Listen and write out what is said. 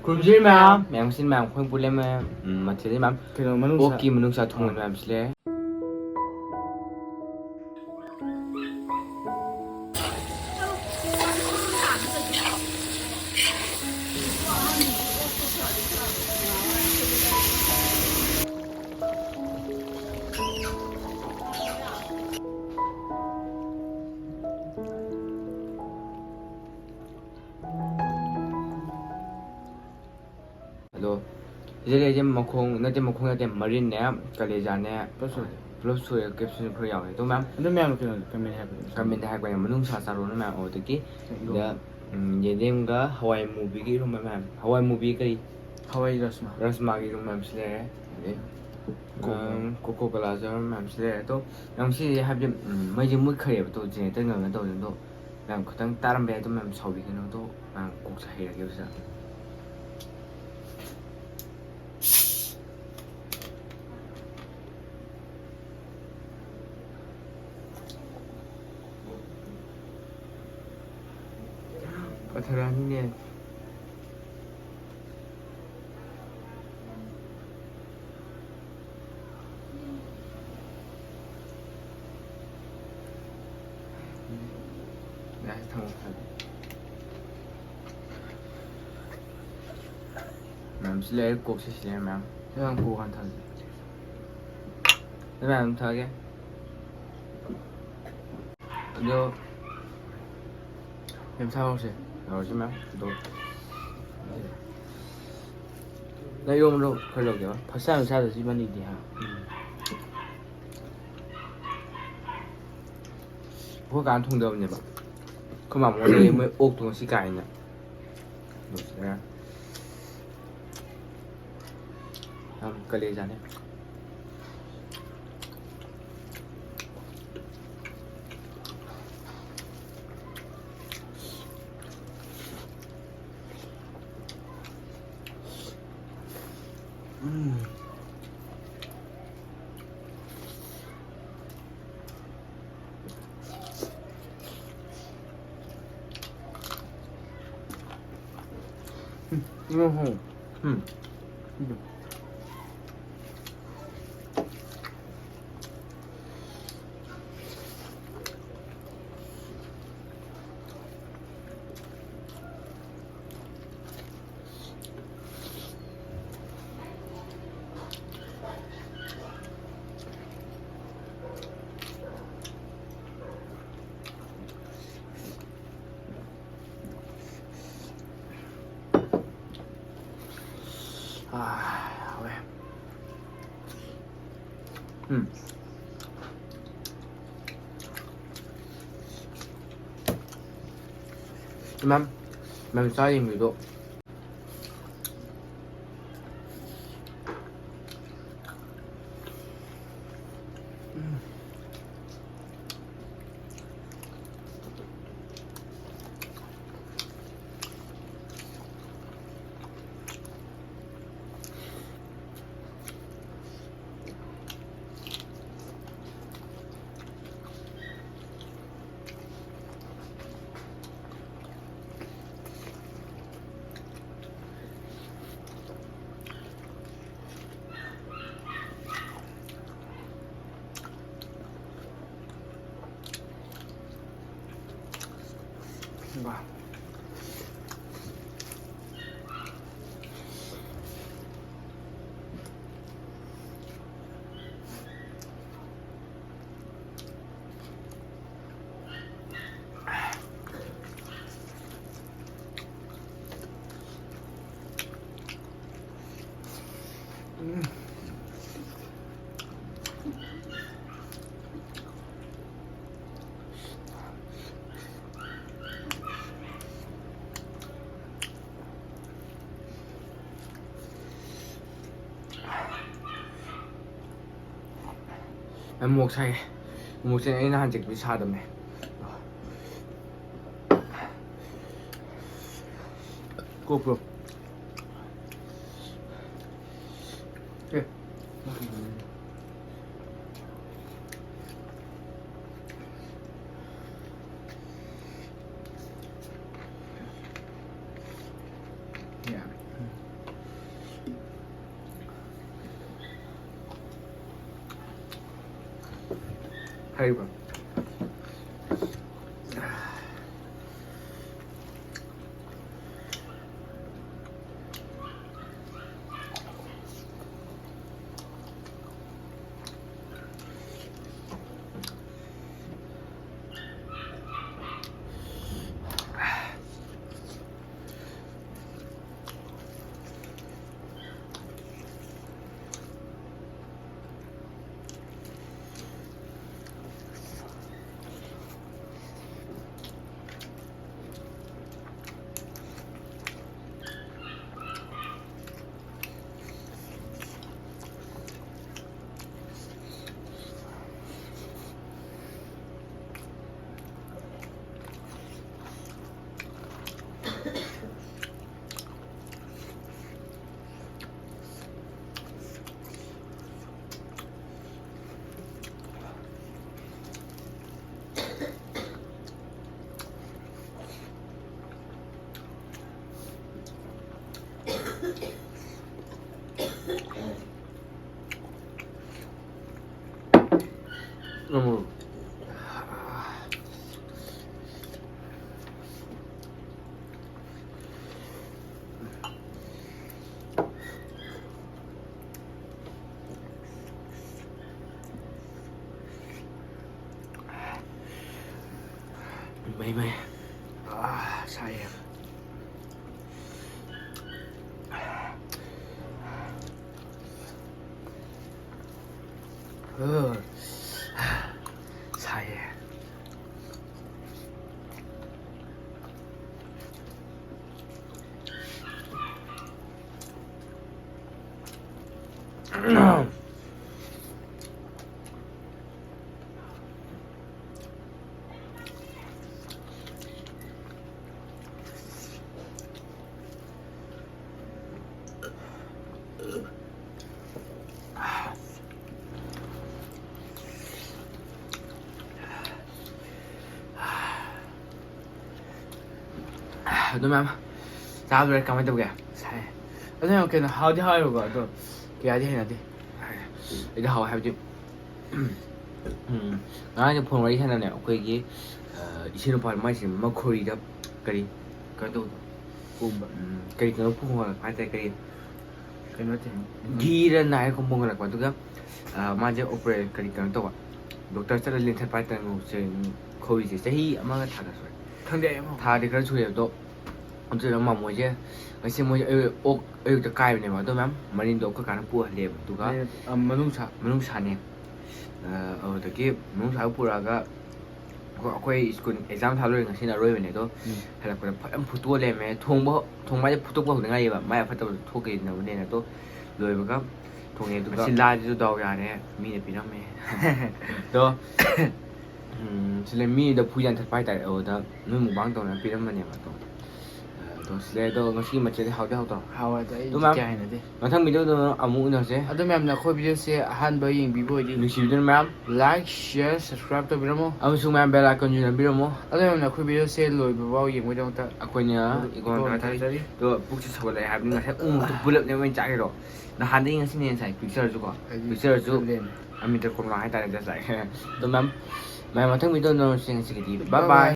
ꯀꯨꯝꯁꯤ ꯃꯌꯥꯝ ꯁꯤꯟ ꯃꯌꯥꯝ ꯈꯣꯏ ꯄꯨꯜꯂꯦ ꯃꯊꯦꯜ ꯃꯌꯥꯝ ꯀꯩꯅꯣ ꯃꯅꯨꯡ ꯑꯣꯛꯀꯤ ꯃꯅꯨꯡꯁꯥ ꯊꯣꯡꯕ ꯃꯌꯥꯝꯁꯤ ꯂꯩ ꯑꯗꯣ ꯁꯤꯗ ꯃꯈꯣꯡ ꯅꯠꯇꯦ ꯃꯔꯤꯟꯅꯦ ꯀꯂꯦꯖꯥꯅꯦ ꯄꯨꯂꯞ ꯁꯣꯏꯔ ꯀꯦꯞꯁꯨꯜ ꯈꯔ ꯌꯥꯎꯋꯦ ꯑꯗꯣ ꯃꯌꯥꯝ ꯑꯗꯨ ꯃꯌꯥꯝ ꯀꯩꯅꯣ ꯀꯃꯦꯟ ꯍꯥꯏꯕꯅꯤ ꯀꯃꯦꯟꯗ ꯍꯥꯏꯔꯛꯄ ꯃꯅꯨꯡꯁꯥ ꯆꯥꯔꯣꯅ ꯃꯌꯥꯝ ꯑꯗꯨꯗꯒꯤ ꯁꯤꯗ ꯌꯦꯟꯗꯦꯝꯒ ꯍꯋꯥꯏ ꯃꯨꯕꯤꯒꯤ ꯏꯔꯣꯟꯕ ꯃꯌꯥꯝ ꯍꯋꯥꯏ ꯃꯨꯕꯤ ꯀꯔꯤ ꯍꯋꯥꯏ ꯔꯁꯃꯥ ꯔꯁꯃꯥꯒꯤ ꯏꯔꯣꯟꯕ ꯃꯌꯥꯝꯁꯨ ꯂꯩꯔꯦ ꯑꯗꯩ ꯀꯣꯀꯣ ꯀꯣꯂꯥ ꯖꯥꯔ ꯃꯌꯥꯝꯁꯨ ꯂꯩꯔꯦ ꯑꯗꯣ ꯃꯌꯥꯝ ꯁꯤꯁꯦ ꯍꯥꯏꯕꯗꯤ ꯃꯩꯁꯦ ꯃꯨꯠꯈ꯭ꯔꯦꯕ ꯇꯣ ꯖꯦꯅꯦꯔꯦꯇꯔ ꯉꯪꯅ ꯇꯧꯗꯅ ꯑꯗꯣ ꯃꯌꯥꯝ ꯈꯤꯇꯪ ꯇꯥꯔꯝꯕ ꯌꯥꯏ ꯑꯗꯣ ꯃꯌꯥꯝ ꯁꯥꯎꯕꯤꯒꯅꯨ ꯑꯗꯣ ꯃꯌꯥꯝ ꯀꯣꯛꯁꯦ ꯍꯩꯔꯒꯦꯕ ꯁꯤꯗ ꯄꯊꯔꯥꯅꯤꯅꯦ ꯒ꯭ꯌꯥꯁ ꯊꯝꯃꯣ ꯃꯌꯥꯝ ꯁꯤ ꯂꯩꯔꯦ ꯀꯣꯛꯁꯤ ꯁꯤ ꯂꯩꯔꯦ ꯃꯌꯥꯝ ꯅꯪ ꯀꯣꯛ ꯍꯥꯟꯅ ꯊꯥꯒꯦ ꯃꯌꯥꯝ ꯊꯥꯒꯦ ꯑꯗꯣ ꯊꯥ ꯍꯧꯔꯁꯦ ꯃꯌꯥꯝ ꯑꯗꯣ ꯅꯪ ꯏꯔꯣꯟꯕꯗꯣ ꯈꯔ ꯂꯧꯒꯦꯕ ꯐꯛꯁꯥ ꯆꯥꯗꯁꯤ ꯃꯅꯤꯗꯤ ꯍꯥ ꯑꯩꯈꯣꯏ ꯀꯥꯟꯅ ꯊꯣꯡꯗꯕꯅꯦꯕ ꯑꯩꯈꯣꯏ ꯃꯥꯃꯣꯅ ꯃꯣꯏ ꯑꯣꯛꯇꯣ ꯉꯁꯤ ꯀꯥꯏꯅ ꯀꯂꯦꯖꯥꯅꯦ 이거 호 아, 왜? 맘 쌓임이도 와. ꯃꯣꯛ ꯁꯥꯏ ꯃꯣꯛꯁꯦ ꯑꯩ ꯅꯍꯥꯟ ꯆꯦꯛꯄꯤ ꯁꯥꯗꯕꯅꯦ GoPro. 예. Yeah. ꯈꯔꯤꯕ 너무 mấy mấy sai em sai em đúng không? Sao rồi cảm ơn tôi kìa. Sai. Ở đây cái hào đi hào rồi gọi tôi. Cái gì này đi. 이제 하고 해야지. 나는 폰 와리 하나네. 거기 이시는 발 마시 마코리다 그리 그래도 그리 그 부분을 할때 그리 Cái nói thì 기를 나의 공부를 하고 두가 맞아 오퍼레 그리 그런 또 doctor sẽ liên hệ phải tận trên covid thì sẽ hi mà thà rồi thằng đệ em không? thà thì cái chủ yếu đó ông chơi nó mỏng một chứ cái xem một ốc cái cái này mà tôi mắm mà nên đâu có cả nó bùa liền tụi có mà nung sạch menung sane taki menung sa puraga akwai school exam thaloi ngasi na roi ne to hala ko phalam phutu le me thong ma phutu ba hudanga ye ba ma phato thoke na ne na to loi ba ka thong ye tu sila ju daw ya ne mi ne pinam me to sile mi da phujan thap pai ta o da nu mu bang to na pinam ne ma to sile to ngasi ma che hau to hào ở đây đúng không? cái này đi. ma thang mi do amu na se Ở đây em là khôi video sẽ han bởi những video đi. nu si den mam Like, share, subscribe tôi biết không? amsung mam bella con ju na bi mo Ở đây em là khôi video sẽ lùi vào những video ta. akwanya ikon ta đi. to bukchi sabala habni nga to bullet ne wen chai ro na handi nga sine sai picture ju ko picture ju lên. ami ter kon hai ta da sai to mam ma thang mi do no sing sing di bye bye